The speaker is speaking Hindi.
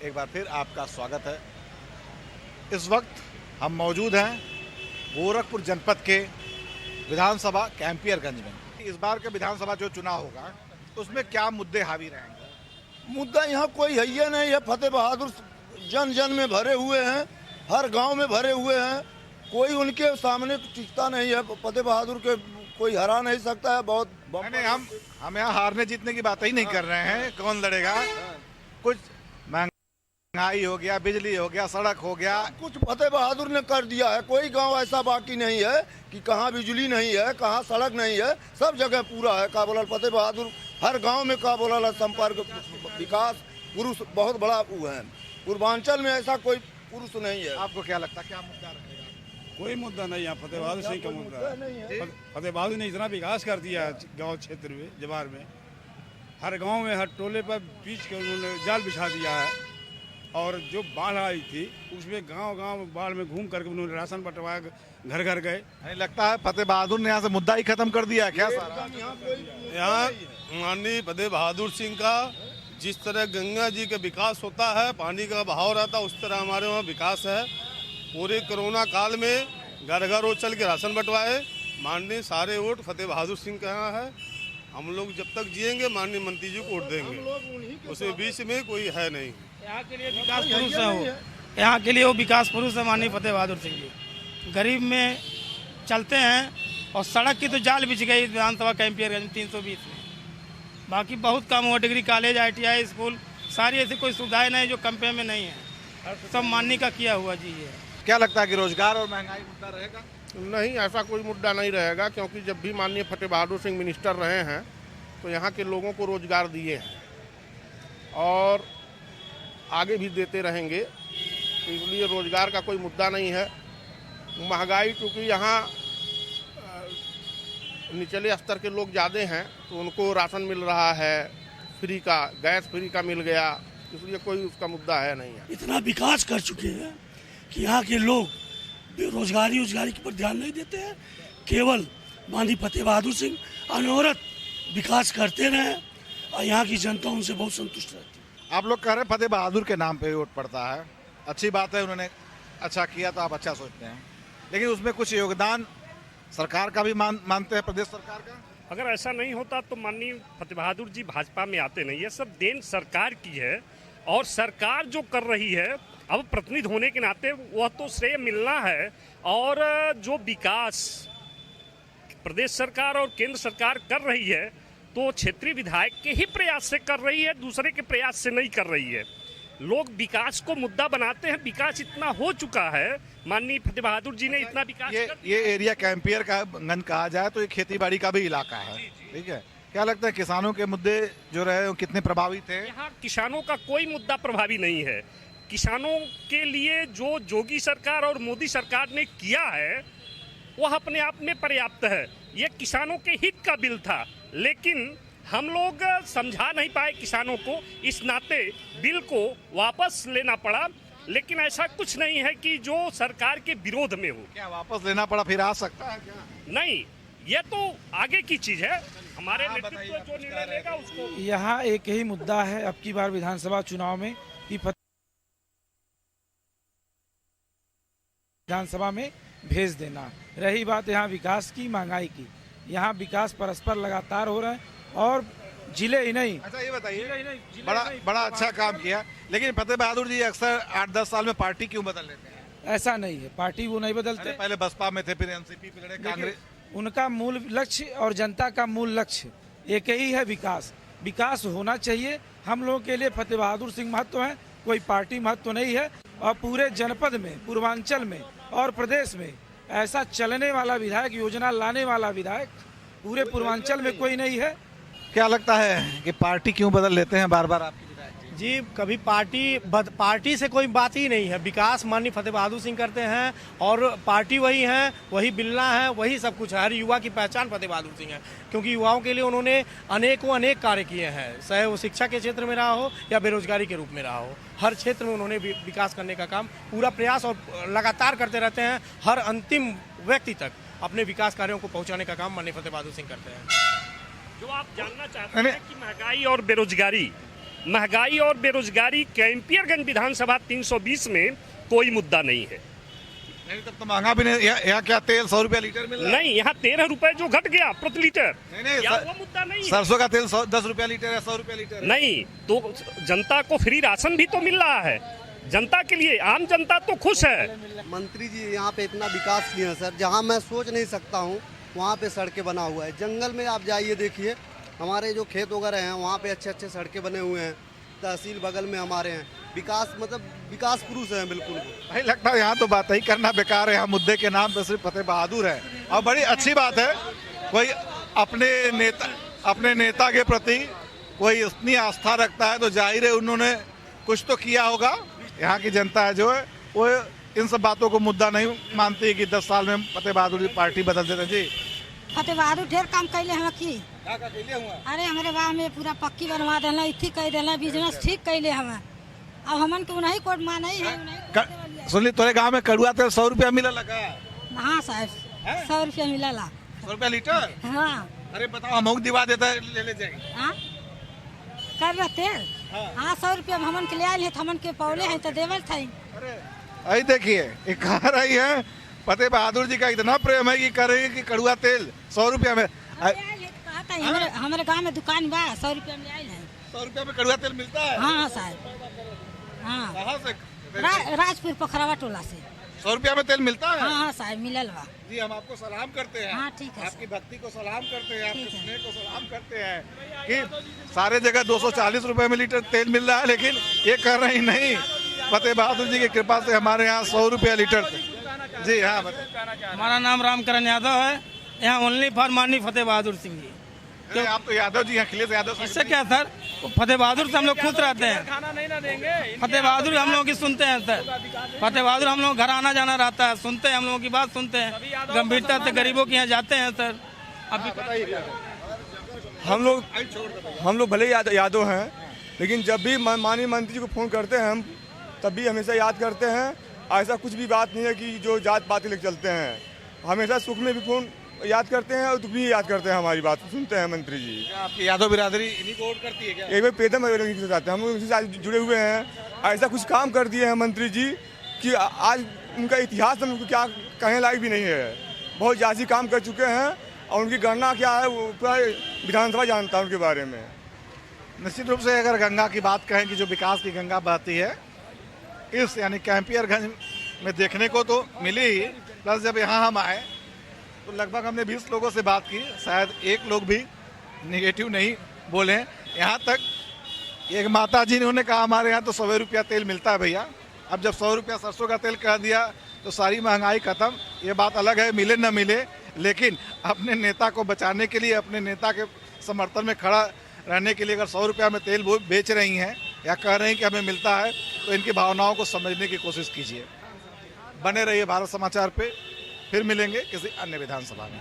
एक बार फिर आपका स्वागत है। इस वक्त हम मौजूद हैं गोरखपुर जनपद के विधानसभा कैंपियरगंज में। इस बार के विधानसभा जो चुनाव होगा उसमें क्या मुद्दे हावी रहेंगे? मुद्दा यहाँ कोई है ही नहीं है। फतेह बहादुर जन जन में भरे हुए हैं, हर गांव में भरे हुए हैं। कोई उनके सामने टिकता नहीं है। फतेह बहादुर के कोई हरा नहीं सकता है। बहुत नहीं, हम यहाँ हारने जीतने की बात ही नहीं कर रहे हैं। कौन लड़ेगा? कुछ महंगाई हो गया, बिजली हो गया, सड़क हो गया, कुछ फतेह बहादुर ने कर दिया है। कोई गांव ऐसा बाकी नहीं है कि कहाँ बिजली नहीं है, कहाँ सड़क नहीं है। सब जगह पूरा है। का बोला फतेह बहादुर हर गांव में का बोला संपर्क विकास पुरुष बहुत बड़ा वो है। पूर्वांचल में ऐसा कोई पुरुष नहीं है। आपको क्या लगता है क्या मुद्दा रहेगा? कोई मुद्दा नहीं है। फतेह बहादुर सिंह का मुद्दा है। फतेह बहादुर ने इतना विकास कर दिया है गांव क्षेत्र में, जवार में, हर गांव में, हर टोले पर बीच के उन्होंने जाल बिछा दिया है। और जो बाढ़ आई थी उसमें गांव-गांव बाढ़ में घूम करके उन्होंने राशन बंटवाया, घर घर गए। नहीं लगता है फतेह बहादुर ने यहाँ से मुद्दा ही खत्म कर दिया है क्या सारा? यहाँ माननीय फतेह बहादुर सिंह का जिस तरह गंगा जी का विकास होता है, पानी का बहाव रहता है, उस तरह हमारे वहाँ विकास है। पूरे कोरोना काल में घर घर वो चल के राशन बंटवाए। माननीय सारे वोट फतेह बहादुर सिंह का यहाँ है। हम लोग जब तक जिएंगे माननीय मंत्री जी को वोट देंगे। उसके बीच में कोई है नहीं। यहाँ के लिए विकास पुरुष है वो। यहाँ के लिए वो विकास पुरुष है माननीय फतेह बहादुर सिंह जी। गरीब में चलते हैं और सड़क की तो जाल बिछ गई विधानसभा कैंपियरगंज 320 में। बाकी बहुत कम हुआ। डिग्री कॉलेज, ITI स्कूल, सारी ऐसी कोई सुविधाएं नहीं जो कैंपे में नहीं है। सब माननीय का किया हुआ जी है। क्या लगता है कि रोजगार और महंगाई मुद्दा रहेगा? नहीं, ऐसा कोई मुद्दा नहीं रहेगा, क्योंकि जब भी माननीय फतेह बहादुर सिंह मिनिस्टर रहे हैं तो यहाँ के लोगों को रोजगार दिए हैं और आगे भी देते रहेंगे। तो इसलिए रोजगार का कोई मुद्दा नहीं है। महंगाई चूँकि यहाँ निचले स्तर के लोग ज़्यादा हैं तो उनको राशन मिल रहा है, फ्री का गैस फ्री का मिल गया, इसलिए कोई उसका मुद्दा है नहीं है। इतना विकास कर चुके हैं कि यहाँ के लोग बेरोजगारी पर ध्यान नहीं देते हैं। केवल माननीय फतेह बहादुर सिंह अनवरत विकास करते रहे और यहाँ की जनता उनसे बहुत संतुष्ट रहती है। आप लोग कह रहे हैं फतेह बहादुर के नाम पे वोट पड़ता है, अच्छी बात है, उन्होंने अच्छा किया तो आप अच्छा सोचते हैं, लेकिन उसमें कुछ योगदान सरकार का भी मानते हैं, प्रदेश सरकार का? अगर ऐसा नहीं होता तो माननीय फतेह बहादुर जी भाजपा में आते नहीं। ये सब देन सरकार की है और सरकार जो कर रही है, अब प्रतिनिधि होने के नाते वह तो श्रेय मिलना है। और जो विकास प्रदेश सरकार और केंद्र सरकार कर रही है तो क्षेत्रीय विधायक के ही प्रयास से कर रही है, दूसरे के प्रयास से नहीं कर रही है। लोग विकास को मुद्दा बनाते हैं। विकास इतना हो चुका है, माननीय फतेह बहादुर जी ने इतना विकास ये एरिया कैंपियर का गंज कहा जाए तो ये खेती बाड़ी का भी इलाका है, ठीक है। क्या लगता है किसानों के मुद्दे जो रहे वो कितने प्रभावित थे? यहाँ किसानों का कोई मुद्दा प्रभावी नहीं है। किसानों के लिए जो योगी सरकार और मोदी सरकार ने किया है वह अपने आप में पर्याप्त है। ये किसानों के हित का बिल था, लेकिन हम लोग समझा नहीं पाए किसानों को, इस नाते बिल को वापस लेना पड़ा। लेकिन ऐसा कुछ नहीं है कि जो सरकार के विरोध में हो। क्या वापस लेना पड़ा? फिर आ सकता है क्या? नहीं, ये तो आगे की चीज है। हमारे नेतृत्व जो निर्णय लेगा उसको। यहाँ एक ही मुद्दा है अब की बार विधानसभा चुनाव में कि विधानसभा में भेज देना। रही बात यहाँ विकास की, महंगाई की, यहाँ विकास परस्पर लगातार हो रहा है और जिले ही नहीं। अच्छा ये बताइए, बड़ा अच्छा काम किया, लेकिन फतेह बहादुर जी अक्सर 8-10 साल में पार्टी क्यों बदल लेते हैं? ऐसा नहीं है, पार्टी वो नहीं बदलते। पहले बसपा में थे, फिर एनसीपी पे लड़े, कांग्रेस। उनका मूल लक्ष्य और जनता का मूल लक्ष्य एक ही है, विकास। विकास होना चाहिए। हम लोगों के लिए फतेह बहादुर सिंह महत्व है, कोई पार्टी महत्व नहीं है। और पूरे जनपद में, पूर्वांचल में और प्रदेश में ऐसा चलने वाला विधायक, योजना लाने वाला विधायक पूरे पूर्वांचल में कोई नहीं है। क्या लगता है कि पार्टी क्यों बदल लेते हैं बार बार आपके विधायक जी? कभी पार्टी से कोई बात ही नहीं है। विकास माननीय फतेह बहादुर सिंह करते हैं और पार्टी वही है, वही बिल्ला है, वही सब कुछ है। हर युवा की पहचान फतेह बहादुर सिंह है, क्योंकि युवाओं के लिए उन्होंने अनेक कार्य किए हैं, चाहे वो शिक्षा के क्षेत्र में रहा हो या बेरोजगारी के रूप में रहा हो। हर क्षेत्र में उन्होंने विकास करने का काम पूरा प्रयास और लगातार करते रहते हैं। हर अंतिम व्यक्ति तक अपने विकास कार्यों को पहुंचाने का काम माननीय फतेह बहादुर सिंह करते हैं। जो आप जानना चाहते हैं कि महंगाई और बेरोजगारी महंगाई और बेरोजगारी कैंपियरगंज विधानसभा 320 में कोई मुद्दा नहीं है। नहीं तब तो महंगा भी नहीं। यहाँ क्या तेल 100 रुपया लीटर मिल रहा है? नहीं, यहाँ 13 रुपए जो घट गया प्रति लीटर, नहीं, यहाँ वो मुद्दा नहीं है। सरसों का तेल 10 रुपया लीटर है, 100 रुपया लीटर है। नहीं, तो जनता को फ्री राशन भी तो मिल रहा है, जनता के लिए, आम जनता तो खुश है। मंत्री जी यहाँ पे इतना विकास किए हैं सर, जहाँ मैं सोच नहीं सकता हूँ वहाँ पे सड़कें बना हुआ है। जंगल में आप जाइए देखिए, हमारे जो खेत वगैरह हैं वहाँ पे अच्छे अच्छे सड़कें बने हुए हैं। तहसील बगल में हमारे हैं। विकास मतलब विकास पुरुष है बिल्कुल। भाई लगता है यहाँ तो बात ही करना बेकार है, यहाँ मुद्दे के नाम पे सिर्फ फतेह बहादुर है। और बड़ी अच्छी बात है, कोई अपने नेता के प्रति कोई इतनी आस्था रखता है तो जाहिर है उन्होंने कुछ तो किया होगा। यहाँ की जनता है जो है वो इन सब बातों को मुद्दा नहीं मानती है कि 10 साल में फतेह बहादुर जी पार्टी बदल देते। जी फतेह बहादुर ढेर काम कैले हम की। अरे हमारे गाँव में पूरा पक्की बनवा देना, इथी कह देना, बिजनेस ठीक कैले हम। अब हमन के उन्हीं को माना ही है। सुन ली तोरे गाँव में कड़ुआ तेल 100 रुपया मिला लगा? हाँ साहब 100 रुपया मिला ला। 100 रुपया लीटर? हाँ। अरे बताओ हम दिवा देता है, ले जाएंगे। हाँ कर रहे तेल। हाँ 100 रुपया हमन के ले आए हैं, हमन के पौले हैं तो देवल था। अरे देखिए ये कह रही है फतेह बहादुर जी का इतना प्रेम है कि करेगी कि कड़ुआ तेल 100 रुपया में। हमारे गाँव में दुकान बा, 100 रुपया में आये है। 100 रुपया में कड़ुआ तेल मिलता है? हाँ साहब। हाँ कहाँ से? राजपुर पोखरावा टोला से 100 रुपया में तेल मिलता है? हाँ साहब मिलल बा। जी हम आपको सलाम करते हैं। हाँ ठीक है। आपकी भक्ति को सलाम करते हैं, आपके स्नेह को सलाम करते हैं कि सारे जगह 240 रुपए में लीटर तेल मिल रहा है, लेकिन ये कर रही नहीं। फतेह बहादुर जी की कृपा से हमारे यहाँ 100 रुपया लीटर। जी हाँ हमारा नाम रामकरण यादव है, यहाँ ओनली फॉर माननीय फतेह बहादुर सिंह जी। क्यों आप तो यादव जी, अखिलेश यादव। इससे क्या सर, फतेह बहादुर से हम लोग खुश रहते हैं। फतेह बहादुर हम लोगों की सुनते हैं सर। फतेह बहादुर हम लोग घर आना जाना रहता है, सुनते हैं, हम लोगों की बात सुनते हैं, गंभीरता से गरीबों के यहाँ जाते हैं सर। अभी हम लोग भले यादव हैं, लेकिन जब भी माननीय मंत्री जी को फ़ोन करते हैं हम तब भी हमेशा याद करते हैं। ऐसा कुछ भी बात नहीं है कि जो जात पात लेकर चलते हैं। हमेशा सुख में भी फ़ोन याद करते हैं और दुख भी याद करते हैं, हमारी बात सुनते हैं मंत्री जी। आपकी यादव बिरादरी इन्हीं को वोट करती है क्या? एक बार पेदम के साथ हम लोग इनके साथ जुड़े हुए हैं। ऐसा कुछ काम कर दिए हैं मंत्री जी कि आज उनका इतिहास हम क्या कहने लायक भी नहीं है। बहुत जायज़ी काम कर चुके हैं और उनकी गणना क्या है वो पूरा विधानसभा जानता है उनके बारे में। निश्चित रूप से अगर गंगा की बात कहें कि जो विकास की गंगा बहती है इस यानी कैंपियरगंज में देखने को तो मिली ही, प्लस जब यहाँ हम आए तो लगभग हमने 20 लोगों से बात की, शायद एक लोग भी नेगेटिव नहीं बोले। यहाँ तक एक माता जी ने उन्होंने कहा हमारे यहाँ तो 100 रुपया तेल मिलता है भैया। अब जब 100 रुपया सरसों का तेल कर दिया तो सारी महंगाई खत्म। ये बात अलग है मिले न मिले, लेकिन अपने नेता को बचाने के लिए, अपने नेता के समर्थन में खड़ा रहने के लिए अगर 100 रुपया में तेल वो बेच रही हैं या कह रही हैं कि हमें मिलता है, तो इनकी भावनाओं को समझने की कोशिश कीजिए। बने रहिए भारत समाचार पे, फिर मिलेंगे किसी अन्य विधानसभा में।